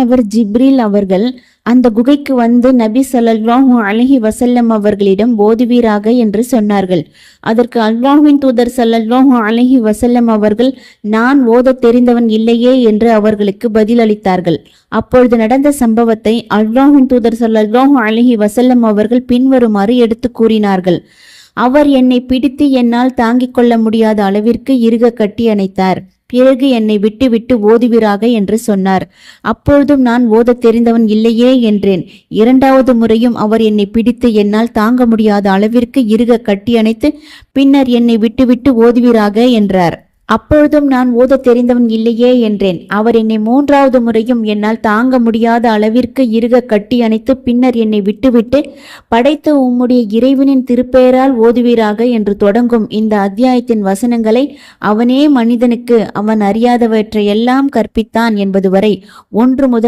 அவர் ஜிப்ரீல் அவர்கள் அந்த குகைக்கு வந்து நபி ஸல்லல்லாஹு அலைஹி வஸல்லம் அவர்களிடம் ஓதுவீராக என்று சொன்னார்கள். அதற்கு அல்லாஹ்வின் தூதர் ஸல்லல்லாஹு அலைஹி வஸல்லம் அவர்கள், நான் ஓத தெரிந்தவன் இல்லையே என்று அவர்களுக்கு பதிலளித்தார்கள். அப்பொழுது நடந்த சம்பவத்தை அல்லாஹ்வின் தூதர் ஸல்லல்லாஹு அலைஹி வஸல்லம் அவர்கள் பின்வருமாறு எடுத்து கூறினார்கள். அவர் என்னை பிடித்து என்னால் தாங்கிக் கொள்ள முடியாத அளவிற்கு இறுக கட்டி அணைத்தார். பிறகு என்னை விட்டு ஓதுவீராக என்று சொன்னார். அப்பொழுதும் நான் ஓத தெரிந்தவன் இல்லையே என்றேன். இரண்டாவது முறையும் அவர் என்னை பிடித்து என்னால் தாங்க முடியாத அளவிற்கு இறுக கட்டி அணைத்து பின்னர் என்னை விட்டு ஓதுவீராக என்றார். அப்பொழுதும் நான் ஓத தெரிந்தவன் இல்லையே என்றேன். அவர் என்னை மூன்றாவது முறையும் என்னால் தாங்க முடியாத அளவிற்கு இறுக கட்டி அணைத்து பின்னர் என்னை விட்டு படைத்த உம்முடைய இறைவனின் திருப்பெயரால் ஓதுவீராக என்று தொடங்கும் இந்த அத்தியாயத்தின் வசனங்களை அவனே மனிதனுக்கு அவன் அறியாதவற்றையெல்லாம் கற்பித்தான் என்பது வரை 1 முதல்